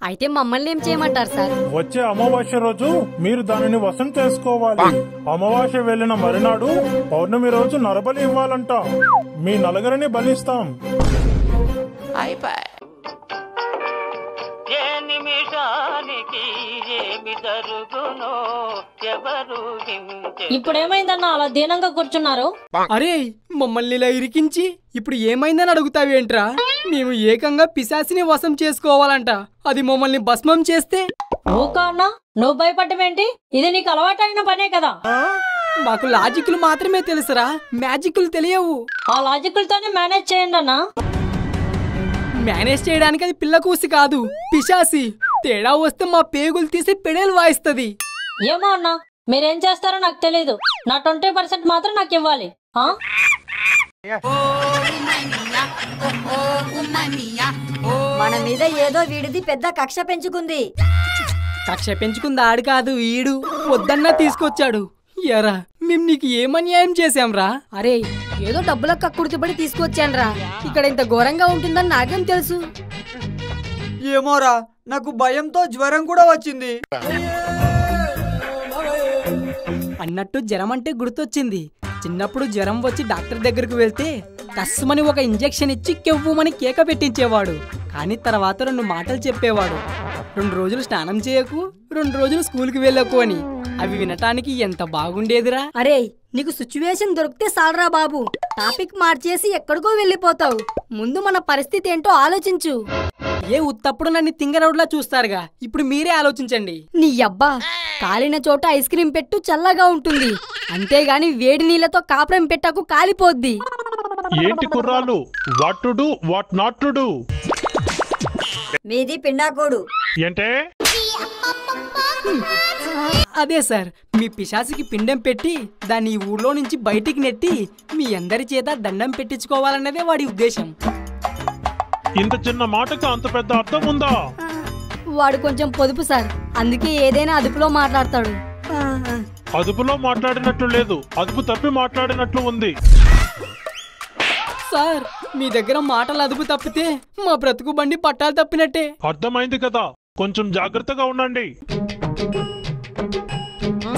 అయితే మమ్మల్ని ఏం చేయమంటారు సార్? వచ్చే అమావాస్య రోజు మీరు దానిని వశం చేసుకోవాలి. అమావాస్య వెళ్లిన మరునాడు పౌర్ణమి రోజు నరబలి ఇవ్వాలంట. మీ నలుగురిని బలిస్తాం. ఇప్పుడేమైందన్నా అలా దీనంగా కూర్చున్నారు? అరే మమ్మల్ని ఇలా ఇరికించి ఇప్పుడు ఏమైందని అడుగుతావేంట్రా? మేము ఏకంగా పిశాసిని వశం చేసుకోవాలంట. అది మమ్మల్ని భస్మం చేస్తే ఊకన్నా నువ్వు భయపడ్డమేంటి? ఇది నీకు అలవాటైన పనే కదా. మాకు లాజిక్లు మాత్రమే తెలుసురా, మ్యాజిక్లు తెలియవు. ఆ లాజిక్లతోనే మేనేజ్ చేయండి అన్నా. మేనేజ్ చేయడానికి అది పిల్ల కూసి కాదు, పిశాసి. తేడా వస్తే మా పేగులు తీసి పెడేలు వాయిస్తుంది. ఏమో అన్నా, మీరేం చేస్తారో నాకు తెలీదు. నా 20% మాత్రం నాకు ఇవ్వాలి. మన మీద ఏదో వీడిది పెద్ద కక్ష పెంచుకుంది. కక్ష పెంచుకుంది ఆడు కాదు, ఈడు వద్దన్నా తీసుకొచ్చాడు. ఎరా మేము నీకు ఏమన్యాయం చేశాంరా? అరే ఏదో డబ్బులకు కక్కుర్తిపడి తీసుకొచ్చానురా. ఇక్కడ ఇంత ఘోరంగా ఉంటుందని నాకేం తెలుసు? ఏమోరా, నాకు భయంతో జ్వరం కూడా వచ్చింది. అన్నట్టు జ్వరం అంటే గుర్తొచ్చింది. చిన్నప్పుడు జ్వరం వచ్చి డాక్టర్ దగ్గరకు వెళ్తే కస్సుమని ఒక ఇంజెక్షన్ ఇచ్చి కెవ్వుమని కేక పెట్టించేవాడు. కానీ తర్వాత 2 మాటలు చెప్పేవాడు. 2 రోజులు స్నానం చేయకు, 2 రోజులు స్కూల్కి వెళ్ళకు అని. అవి వినటానికి ఎంత బాగుండేదిరా. అరే నీకు సిచ్యువేషన్ దొరికితే సాలరా బాబు. టాపిక్ మార్చేసి ఎక్కడికో వెళ్ళిపోతావు. ముందు మన పరిస్థితి ఏంటో ఆలోచించు. ఏ ఉత్తప్పుడు నన్ను తింగరౌడ్లా చూస్తారుగా, ఇప్పుడు మీరే ఆలోచించండి. నీ అబ్బా, కాలిన చోట ఐస్ క్రీం పెట్టు, చల్లగా ఉంటుంది. అంతేగాని వేడి నీళ్లతో కాపురం పెట్టకు, కాలిపోద్ది. ఏంటి కుర్రాలు, what to do what not to do? మీది పిండాకోడు ఏంటే? అదే సార్, మీ పిశాసికి పిండం పెట్టి దాన్ని ఈ ఊళ్ళో నుంచి బయటికి నెట్టి మీ అందరి చేత దండం పెట్టించుకోవాలన్నదే వాడి ఉద్దేశం. ఇంత చిన్న మాటకు అంత పెద్ద అర్థం ఉందా? వాడు కొంచెం పొదుపు సార్, అందుకే ఏదైనా అదుపులో మాట్లాడతాడు. అదుపులో మాట్లాడినట్లు లేదు, అదుపు తప్పి మాట్లాడినట్లు ఉంది. సార్ మీ దగ్గర మాటలు అదుపు తప్పితే మా బ్రతుకు బండి పట్టాలు తప్పినట్టే. అర్థమైంది కదా, కొంచెం జాగ్రత్తగా ఉండండి.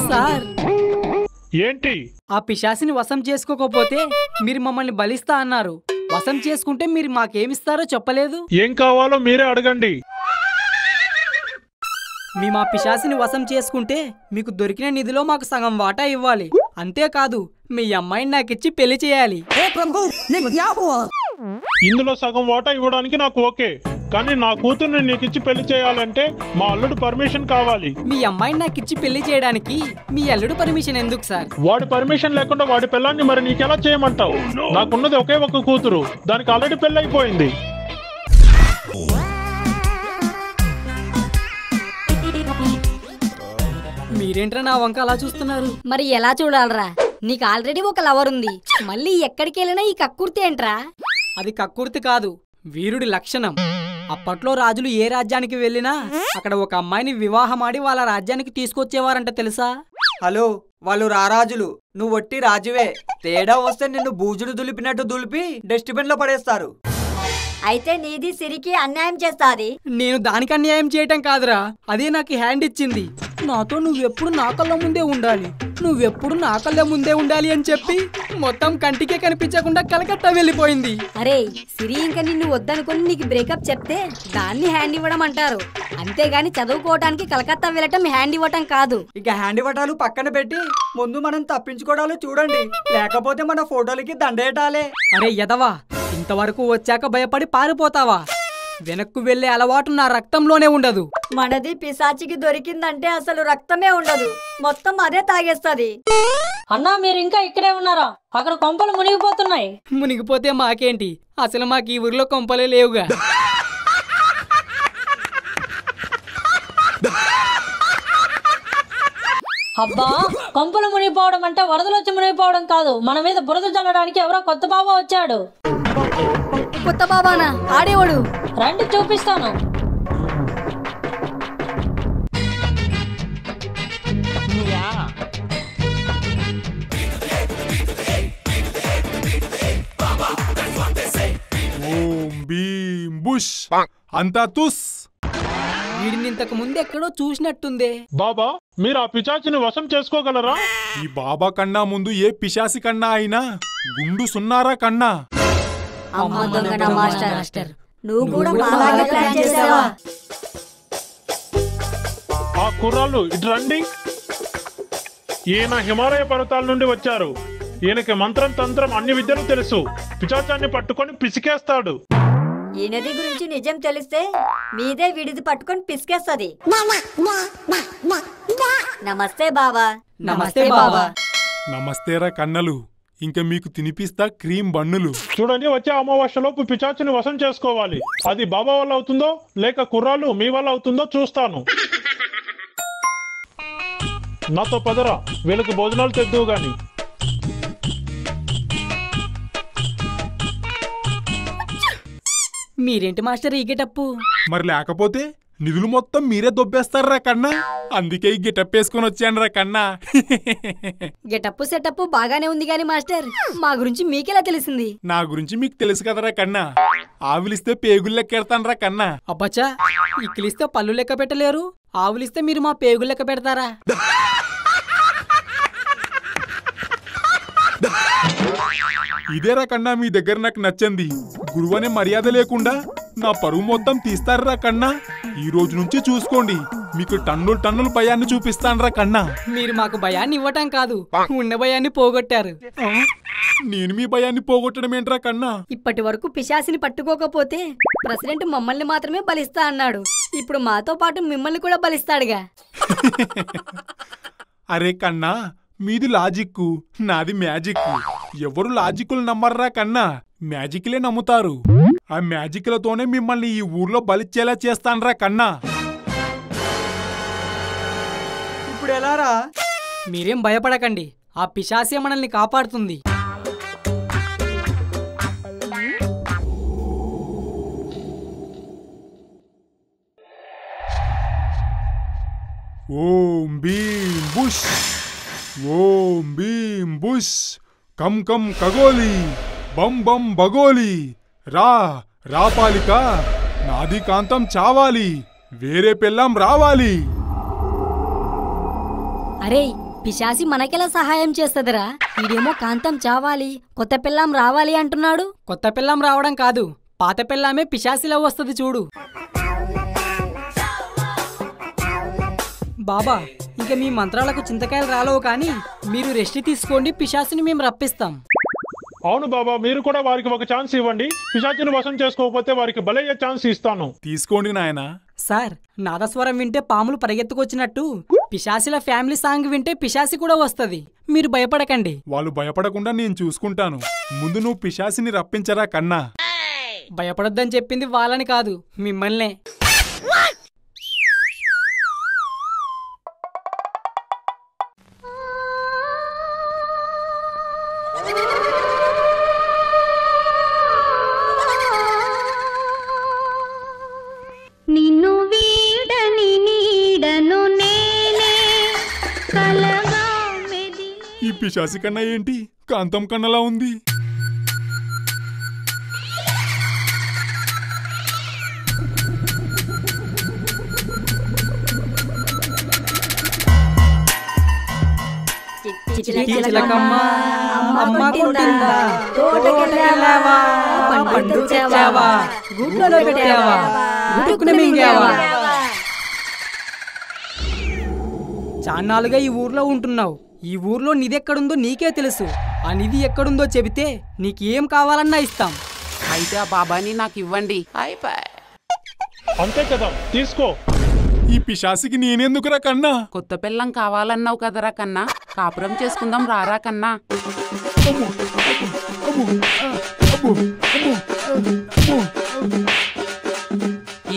సార్ ఏంటి? ఆ పిశాసిని వశం చేసుకోకపోతే మీరు మమ్మల్ని బలిస్తా అన్నారు. వశం చేసుకుంటే మీరు మాకేమిస్తారో చెప్పలేదు. ఏం కావాలో మీరే అడగండి. మేము ఆ పిశాసిని వశం చేసుకుంటే మీకు దొరికిన నిధిలో మాకు సగం వాటా ఇవ్వాలి. అంతేకాదు మీ అమ్మాయిని నాకిచ్చి పెళ్లి చేయాలి. ఇందులో సగం వాటా ఇవ్వడానికి నాకు ఓకే, కానీ నా కూతుర్ని నీకిచ్చి పెళ్లి చేయాలంటే మా అల్లుడు పర్మిషన్ కావాలి. మీ అమ్మాయిని నాకిచ్చి పెళ్లి చేయడానికి మీ అల్లుడు పర్మిషన్ ఎందుకు సార్? వాడి పర్మిషన్ లేకుండా వాడి పిల్లాన్ని మరి నీకెలా చేయమంటావు? నాకున్నది ఒకే ఒక కూతురు, దానికి ఆల్రెడీ పెళ్లి అయిపోయింది. మీరేంట్రా నా వంక అలా చూస్తున్నారు? మరి ఎలా చూడాలరా? నీకు ఆల్రెడీ ఒక లవర్ ఉంది, మళ్ళీ ఎక్కడికి వెళ్ళినా ఈ కక్కుర్తి ఏంట్రా? అది కక్కుర్తి కాదు, వీరుడి లక్షణం. అప్పట్లో రాజులు ఏ రాజ్యానికి వెళ్ళినా అక్కడ ఒక అమ్మాయిని వివాహమాడి వాళ్ళ రాజ్యానికి తీసుకొచ్చేవారంట తెలుసా? హలో, వాళ్ళు రారాజులు, నువ్వు వట్టి రాజువే. తేడా వస్తే నిన్ను బూజుడు దులిపినట్టు దులిపి డస్ట్బిన్ లో పడేస్తారు. అయితే నీది సిరికి అన్యాయం చేస్తాది. నేను దానికి అన్యాయం చేయటం కాదురా, అదే నాకు హ్యాండ్ ఇచ్చింది. నాతో నువ్వెప్పుడు నా కళ్ళ ముందే ఉండాలి, నువ్వెప్పుడు నా కళ్ళ ముందే ఉండాలి అని చెప్పి మొత్తం కంటికే కనిపించకుండా కలకత్తా వెళ్ళిపోయింది. అరే సిరి ఇంకా నిన్ను వద్దనుకుని నీకు బ్రేకప్ చెప్తే దాన్ని హ్యాండ్ ఇవ్వడం అంటారు. అంతేగాని చదువుకోవడానికి కలకత్తా వెళ్ళటం హ్యాండ్ ఇవ్వటం కాదు. ఇక హ్యాండ్ ఇవ్వటాలు పక్కన పెట్టి ముందు మనం తప్పించుకోవడాలు చూడండి, లేకపోతే మన ఫోటోలకి దండేటాలే. అరే ఎదవా, ఇంతవరకు వచ్చాక భయపడి పారిపోతావా? వెనక్కు వెళ్లే అలవాటు నా రక్తంలోనే ఉండదు. మనది పిశాచికి దొరికిందంటే అసలు రక్తమే ఉండదు, మొత్తం అదే తాగేస్తది. అన్నా మీరు ఇంకా ఇక్కడే ఉన్నారా? అక్కడ కొంపలు మునిగిపోతున్నాయి. మునిగిపోతే మాకేంటి, అసలు మాకు ఈ ఊరిలో కొంపలే లేవుగా. అబ్బా, కొంపలు మునిగిపోవడం అంటే వరదలు వచ్చి మునిగిపోవడం కాదు. మన మీద బురద చల్లడానికి ఎవరో కొత్త బాబా వచ్చాడు. కొత్త బాబానా? ఆడేవాడు? రండి చూపిస్తాను. ఓం భీం బుష్ అంతా తుస్. వీడిని ఇంతకు ముందు ఎక్కడో చూసినట్టుందే. బాబా మీరు ఆ పిశాచిని వశం చేసుకోగలరా? ఈ బాబా కన్నా ముందు ఏ పిశాసి కన్నా అయినా గుండు సున్నారా కన్నా. అమ్మ దొంగ మాస్టర్, నువ్వు కూడా మాలాగే ప్లాన్ చేసావా? ఆ కుర్రాళ్ళు ఇటు రండి. ఈయన హిమాలయ పర్వతాల నుండి వచ్చారు. ఈయనకి మంత్రం తంత్రం అన్ని విద్యలు తెలుసు. పిశాచాన్ని పట్టుకొని పిసికేస్తాడు. ఈ నది గురించి నిజం తెలిస్తే మీదే విడిది పట్టుకొని పిసికేస్తది. నమస్తే బాబా. నమస్తే బాబా. నమస్తేరా కన్నలు. ఇంకా మీకు తినిపిస్తా క్రీమ్ బన్నులు. చూడండి, వచ్చే అమావాస్యలోపు పిశాచిని వశం చేసుకోవాలి. అది బాబా వల్ల అవుతుందో లేక కుర్రాళ్ళు మీ వల్ల అవుతుందో చూస్తాను. నాతో పదరా, వీళ్ళకి భోజనాలు తెద్దువు గాని. మీరేంటి మాస్టర్ ఈ గెటప్పు? మరి లేకపోతే నిధులు మొత్తం మీరే దొబ్బేస్తారా కన్నా. అందుకే ఈ గెటప్ వేసుకొని వచ్చాను రా కన్నా. గెటప్పు సెటప్ బాగానే ఉంది గాని మాస్టర్, మా గురించి మీకెలా తెలిసింది? నా గురించి మీకు తెలుసు కదరా కన్నా. ఆవులిస్తే పేగులు లెక్కెడతాను రా కన్నా. అబ్బచ్చా, ఇక్కిలిస్తే పళ్ళు లెక్క పెట్టలేరు, ఆవులిస్తే మీరు మా పేగులు లెక్క పెడతారా? ఇదేరా కన్నా మీ దగ్గర నాకు నచ్చింది. గురువు అనే మర్యాద లేకుండా నా పరువు మొత్తం తీస్తారా కన్నా. ఈ రోజు నుంచి చూసుకోండి, మీకు టన్నులు టన్నులు భయాన్ని చూపిస్తానరా కన్నా. మీరు మాకు భయాన్ని ఇవ్వటం కాదు, ఉన్న భయాన్ని పోగొట్టారు. నేను మీ భయాన్ని పోగొట్టడం ఏంట్రా కన్నా? ఇప్పటి వరకు పిశాసిని పట్టుకోకపోతే ప్రెసిడెంట్ మమ్మల్ని మాత్రమే బలిస్తా అన్నాడు. ఇప్పుడు మాతో పాటు మిమ్మల్ని కూడా బలిస్తాడుగా. అరే కన్నా, మీది లాజిక్కు, నాది మ్యాజిక్. ఎవరు లాజిక్లు నమ్మర్రా కన్నా, మ్యాజిక్లే నమ్ముతారు. ఆ మ్యాజిక్లతోనే మిమ్మల్ని ఈ ఊర్లో బలిచ్చేలా చేస్తానరా కన్నా. ఇప్పుడు ఎలారా? మీరేం భయపడకండి, ఆ పిశాసి మనల్ని కాపాడుతుంది. ఓం భీం బుష్, ఓం భీం బుష్, కం కం కగోలి, బం బం బగోలి. రా రాపాలిక, నాది కాంతం చావాలి, వేరే పెళ్ళాం రావాలి. అరే, పిశాసి మనకెలా సహాయం చేస్తదిరా? వీడేమో కాంతం చావాలి, కొత్త పిల్లం రావాలి అంటున్నాడు. కొత్త పిల్లం రావడం కాదు, పాత పిల్లామే పిశాసిలో వస్తుంది చూడు. బాబా, ఇక మీ మంత్రాలకు చింతకాయలు రాలవు కానీ మీరు రెస్ట్ తీసుకోండి, పిశాసిని మేము రప్పిస్తాం. అవును బాబా, మీరు కూడా వారికి ఒక ఛాన్స్ ఇవ్వండి. పిశాచిని వశం చేసుకోకపోతే వారికి బలయ్యే ఛాన్స్ ఇస్తాను. తీసుకోండి నాయనా. సార్, నాదస్వరం వింటే పాములు పరిగెత్తుకొచ్చినట్టు పిశాసిల ఫ్యామిలీ సాంగ్ వింటే పిశాసి కూడా వస్తది. మీరు భయపడకండి. వాళ్ళు భయపడకుండా నేను చూసుకుంటాను. ముందు నువ్వు పిశాసిని రప్పించరా కన్నా. భయపడొద్దని చెప్పింది వాళ్ళని కాదు, మిమ్మల్నే. నిన్ను వీడని నీడను నేనే కలగా మెది. ఈ పిశాసి కన్నా ఏంటి కాంతం కన్నలా ఉంది. చిలకమ్మ, అమ్మ కొట్టిందా, తోటకెళ్ళావా, పండు తెచ్చావా, గుడ్లలో పెట్టావా, గుట్టుకుని మింగావా. చాన్నాళ్ళుగా ఈ ఊర్లో ఉంటున్నావు. ఈ ఊర్లో నిధి ఎక్కడుందో నీకే తెలుసు. ఆ నిధి ఎక్కడుందో చెబితే నీకేం కావాలన్నా ఇస్తాం. అయితే ఆ బాబాని నాకు ఇవ్వండి. అంతే కదా, తీసుకో. ఈ పిశాసికి నేనెందుకురా కన్నా? కొత్త పిల్లం కావాలన్నావు కదరా కన్నా, కాపురం చేసుకుందాం రారా కన్నా.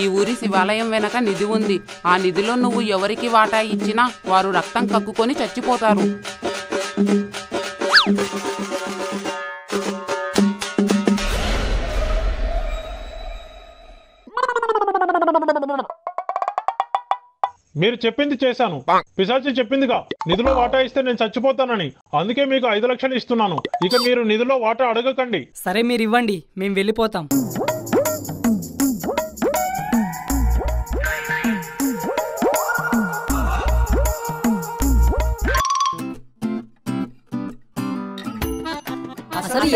ఈ ఊరి శివాలయం వెనక నిధి ఉంది. ఆ నిధిలో నువ్వు ఎవరికి వాటా ఇచ్చినా వారు రక్తం కక్కుకొని చచ్చిపోతారు. మీరు చెప్పింది చేశాను. పిశాచి చెప్పిందిగా, నిధిలో వాటా ఇస్తే నేను చచ్చిపోతానని. అందుకే మీకు 5 లక్షలు ఇస్తున్నాను. ఇక మీరు నిధిలో వాటా అడగకండి. సరే, మీరు ఇవ్వండి, మేము వెళ్ళిపోతాం.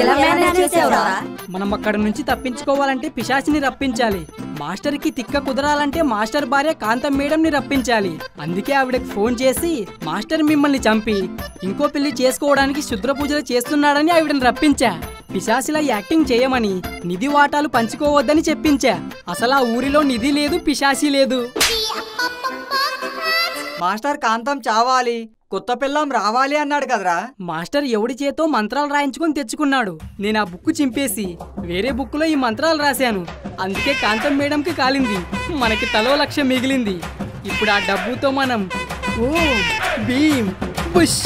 ఎలా మేనేజ్ చేసావురా? మనం అక్కడ నుంచి తప్పించుకోవాలంటే పిశాచిని రప్పించాలి. మాస్టర్ కి తిక్క కుదరాలంటే మాస్టర్ భార్య కాంతం మేడం ని రప్పించాలి. అందుకే ఆవిడకి ఫోన్ చేసి మాస్టర్ మిమ్మల్ని చంపి ఇంకో పెళ్లి చేసుకోవడానికి శుద్ర పూజలు చేస్తున్నాడని ఆవిడని రప్పించా. పిశాచిలా యాక్టింగ్ చేయమని, నిధి వాటాలు పంచుకోవద్దని చెప్పించా. అసలు ఆ ఊరిలో నిధి లేదు, పిశాచి లేదు. మాస్టర్ కాంతం చావాలి, కొత్త పిల్లం రావాలి అన్నాడు కదరా. మాస్టర్ ఎవడి చేతో మంత్రాలు రాయించుకొని తెచ్చుకున్నాడు. నేను ఆ బుక్ చింపేసి వేరే బుక్కులో ఈ మంత్రాలు రాశాను. అందుకే కాంతం మేడంకి కాలింది. మనకి తలో 1,00,000 మిగిలింది. ఇప్పుడు ఆ డబ్బుతో మనం ఓ భీమ్ బుష్